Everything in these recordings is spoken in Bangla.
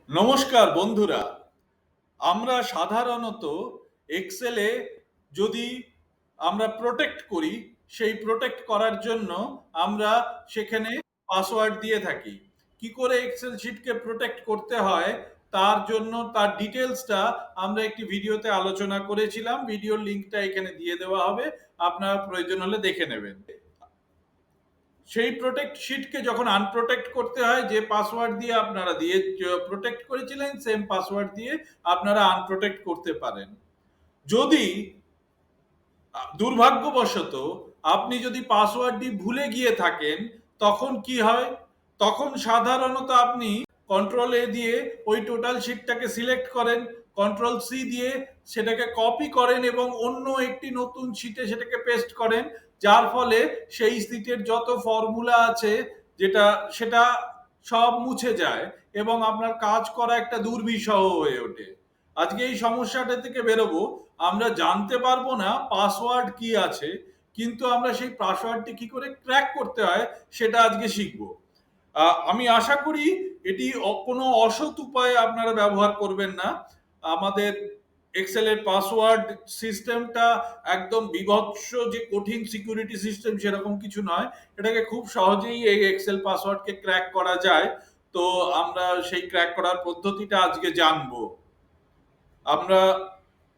নমস্কার বন্ধুরা। আমরা সাধারণত এক্সেলে যদি আমরা প্রোটেক্ট করি, সেই প্রোটেক্ট করার জন্য আমরা সেখানে পাসওয়ার্ড দিয়ে থাকি। কি করে এক্সেল শিটকে প্রোটেক্ট করতে হয় তার জন্য তার ডিটেলসটা আমরা একটি ভিডিওতে আলোচনা করেছিলাম। ভিডিওর লিঙ্কটা এখানে দিয়ে দেওয়া হবে, আপনারা প্রয়োজন হলে দেখে নেবেন। সেই প্রোটেক্ট শিটকে যখন আনপ্রোটেক্ট করতে হয়, যে পাসওয়ার্ড দিয়ে আপনারা দিয়ে প্রোটেক্ট করেছিলেন সেম পাসওয়ার্ড দিয়ে আপনারা আনপ্রোটেক্ট করতে পারেন। যদি দুর্ভাগ্যবশত আপনি যদি পাসওয়ার্ডটি ভুলে গিয়ে থাকেন, তখন কি হয়? তখন সাধারণত আপনি কন্ট্রোল এ দিয়ে ওই টোটাল শিটটাকে সিলেক্ট করেন, কন্ট্রোল সি দিয়ে সেটাকে কপি করেন এবং অন্য একটি নতুন শিটে সেটাকে পেস্ট করেন, যার ফলে সেই শিটের যত ফর্মুলা আছে যেটা সেটা সব মুছে যায় এবং আপনার কাজ করা একটা দুর্বিষহ হয়ে ওঠে। আজকে এই সমস্যাটা থেকে বেরোবো। আমরা জানতে পারবো না পাসওয়ার্ড কি আছে, কিন্তু আমরা সেই পাসওয়ার্ডটি কি করে ক্র্যাক করতে হয় সেটা আজকে শিখবো। আমি আশা করি এটি কোনো অসৎ উপায়ে আপনারা ব্যবহার করবেন না। আমাদের এক্সেলের পাসওয়ার্ড সিস্টেমটা একদম বীভৎস যে কঠিন সিকিউরিটি সিস্টেম সেরকম কিছু নয়। এটাকে খুব সহজেই এই এক্সেল পাসওয়ার্ডকে ক্র্যাক করা যায়। তো আমরা সেই ক্র্যাক করার পদ্ধতিটা আজকে জানবো। আমরা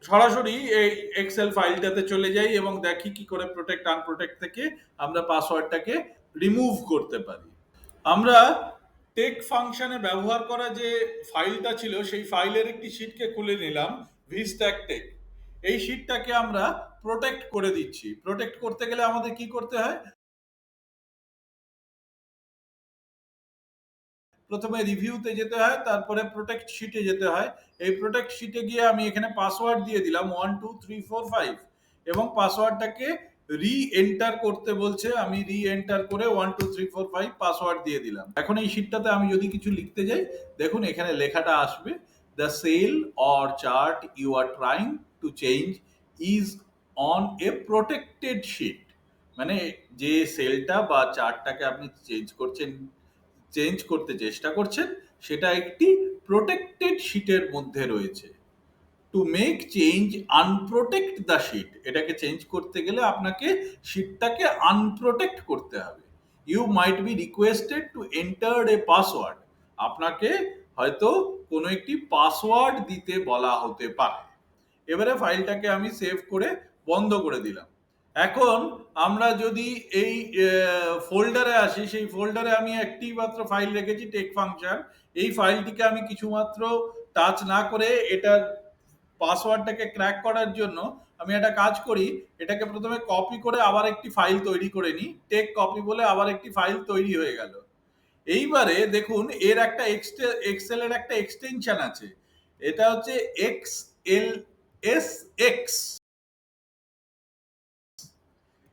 সরাসরি এই এক্সেল ফাইলটাতে চলে যাই এবং দেখি কি করে প্রোটেক্ট আনপ্রোটেক্ট থেকে আমরা পাসওয়ার্ডটাকে রিমুভ করতে পারি। আমরা টেক ফাংশনে ব্যবহার করা যে ফাইলটা ছিল সেই ফাইলের একটি শিটকে খুলে নিলাম, ভিস্ট্যাক টেক। এই শিটটাকে আমরা প্রোটেক্ট করে দিচ্ছি। প্রোটেক্ট করতে গেলে আমাদের কি করতে হয়? প্রথমে রিভিউতে যেতে হয়, তারপরে প্রোটেক্ট শিটে যেতে হয়। এই প্রোটেক্ট শিটে গিয়ে আমি এখানে পাসওয়ার্ড দিয়ে দিলাম 1 2 3 4 5 এবং পাসওয়ার্ডটাকে রি এন্টার করতে বলছে। আমি রি এন্টার করে 1 2 3 4 5 পাসওয়ার্ড দিয়ে দিলাম। এখন এই শিটটাতে আমি যদি কিছু লিখতে যাই, দেখুন এখানে লেখাটা আসবে, the cell or chart you are trying to change is on a protected sheet. মানে যে সেলটা বা চার্টটাকে আপনি চেঞ্জ করতে চেষ্টা করছেন সেটা একটি প্রোটেক্টেড শিটের মধ্যে রয়েছে। To make change unprotect the sheet, এটাকে চেঞ্জ করতে গেলে আপনাকে শিটটাকে আনপ্রোটেক্ট করতে হবে। You might be requested to enter a password, আপনাকে হয়তো কোনো একটি পাসওয়ার্ড দিতে বলা হতে পারে। এবারে ফাইলটাকে আমি সেভ করে বন্ধ করে দিলাম। এখন আমরা যদি এই ফোল্ডারে আসি, সেই ফোল্ডারে আমি একটি মাত্র ফাইল রেখেছি, টেক ফাংশন। এই ফাইলটিকে আমি কিছুমাত্র টাচ না করে এটার পাসওয়ার্ডটাকে ক্র্যাক করার জন্য আমি একটা কাজ করি, এটাকে প্রথমে কপি করে আবার একটি ফাইল তৈরি করে নিই। টেক কপি বলে আবার একটি ফাইল তৈরি হয়ে গেল। এইবারে দেখুন এর একটা এক্সেলের একটা এক্সটেনশন আছে, এটা হচ্ছে XLSX।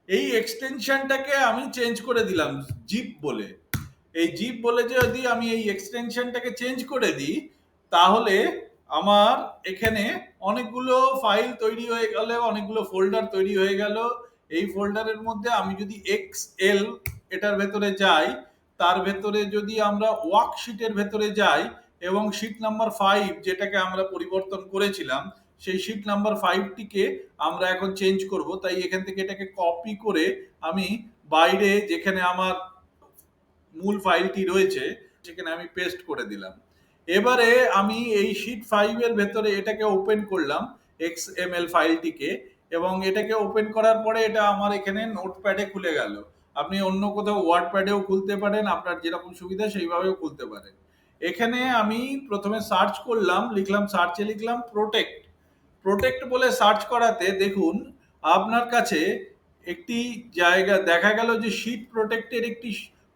এই এক্সটেনশনটাকে আমি চেঞ্জ করে দিলাম জিপ বলে। এই জিপ বলে যদি আমি এই এক্সটেনশনটাকে চেঞ্জ করে দিই, তাহলে আমার এখানে অনেকগুলো ফাইল তৈরি হয়ে গেল, অনেকগুলো ফোল্ডার তৈরি হয়ে গেল। এই ফোল্ডারের মধ্যে আমি যদি এক্সএল এটার ভেতরে যাই, তার ভেতরে যদি আমরা ওয়ার্কশিটের ভেতরে যাই এবং শিট নাম্বার 5 যেটাকে আমরা পরিবর্তন করেছিলাম, সেই শিট নাম্বার 5টিকে আমরা এখন চেঞ্জ করব। তাই এখান থেকে এটাকে কপি করে আমি বাইরে যেখানে আমার মূল ফাইলটি রয়েছে সেখানে আমি পেস্ট করে দিলাম। এবারে আমি এই শিট 5 এর ভেতরে এটাকে ওপেন করলাম, XML ফাইলটিকে, এবং এটাকে ওপেন করার পরে এটা আমার এখানে নোটপ্যাডে খুলে গেল। আপনি অন্য কোথাও ওয়ার্ডপ্যাডেও খুলতে পারেন, আপনার যেরকম সুবিধা সেইভাবেও খুলতে পারেন। এখানে আমি প্রথমে সার্চ করলাম, লিখলাম, সার্চে লিখলাম প্রোটেক্ট। প্রোটেক্ট বলে সার্চ করাতে দেখুন আপনার কাছে একটি জায়গা দেখা গেল যে শিট প্রোটেক্টের একটি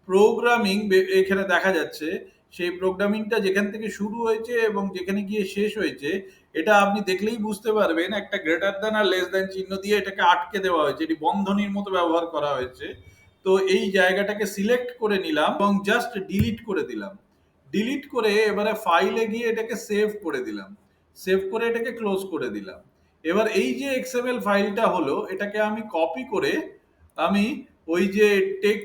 প্রোগ্রামিং এখানে দেখা যাচ্ছে। সেই প্রোগ্রামিংটা যেখান থেকে শুরু হয়েছে এবং যেখানে গিয়ে শেষ হয়েছে এটা আপনি দেখলেই বুঝতে পারবেন। একটা গ্রেটার দ্যান আর লেস দ্যান চিহ্ন দিয়ে এটাকে আটকে দেওয়া হয়েছে, এটি বন্ধনীর মতো ব্যবহার করা হয়েছে। তো এই জায়গাটাকে সিলেক্ট করে নিলাম এবং জাস্ট ডিলিট করে দিলাম। ডিলিট করে এবারে ফাইলে গিয়ে এটাকে সেভ করে দিলাম, সেভ করে এটাকে ক্লোজ করে দিলাম। এবার এই যে এক্সএমএল ফাইলটা হলো, এটাকে আমি কপি করে আমি ওই যে টেক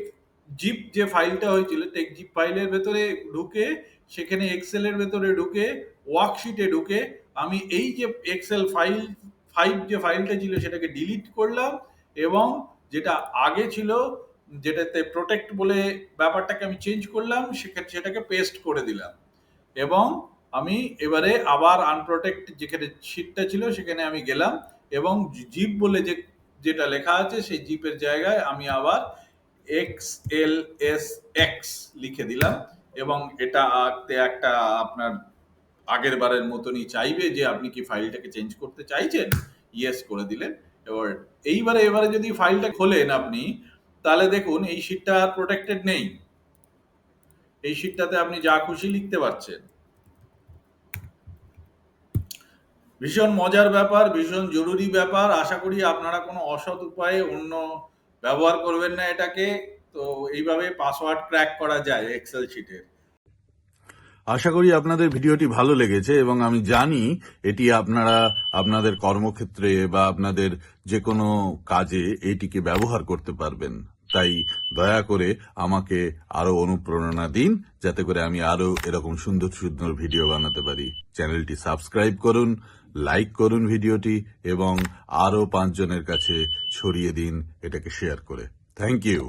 জিপ যে ফাইলটা হয়েছিল, টেক জিপ ফাইলের ভেতরে ঢুকে সেখানে এক্সেলের ভেতরে ঢুকে ওয়ার্কশিটে ঢুকে আমি এই যে এক্সেল ফাইভ যে ফাইলটা ছিল সেটাকে ডিলিট করলাম, এবং যেটা আগে ছিল যেটাতে প্রোটেক্ট বলে ব্যাপারটাকে আমি চেঞ্জ করলাম, সেটাকে পেস্ট করে দিলাম। এবং আমি এবারে আবার আনপ্রোটেক্ট যেখানে শিটটা ছিল সেখানে আমি গেলাম, এবং জিপ বলে যেটা লেখা আছে সেই জিপের জায়গায় আমি আবার XLSX লিখে দিলাম, এবং এটা একটা আপনার আগের বারের মতনই চাইবে যে আপনি কি ফাইলটাকে চেঞ্জ করতে চাইছেন, ইয়েস করে দিলেন। এবারে যদি ফাইলটা খোলেন আপনি, তাহলে দেখুন এই শিটটা আর প্রোটেক্টেড নেই, এই শিটটাতে আপনি যা খুশি লিখতে পারছেন। ভীষণ মজার ব্যাপার, ভীষণ জরুরি ব্যাপার। আশা করি আপনারা কোনো অসৎ উপায়ে অন্য ব্যবহার করবেন না এটাকে। তো এইভাবে পাসওয়ার্ড ক্র্যাক করা যায় এক্সেল শিটের। আশা করি আপনাদের ভিডিওটি ভালো লেগেছে এবং আমি জানি এটি আপনারা আপনাদের কর্মক্ষেত্রে বা আপনাদের যে কোনো কাজে এটিকে ব্যবহার করতে পারবেন। তাই দয়া করে আমাকে আরো অনুপ্রেরণা দিন, যাতে করে আমি আরো এরকম সুন্দর সুন্দর ভিডিও বানাতে পারি। চ্যানেলটি সাবস্ক্রাইব করুন, লাইক করুন ভিডিওটি, এবং আরো 5 জনের কাছে ছড়িয়ে দিন এটাকে শেয়ার করে। Thank you.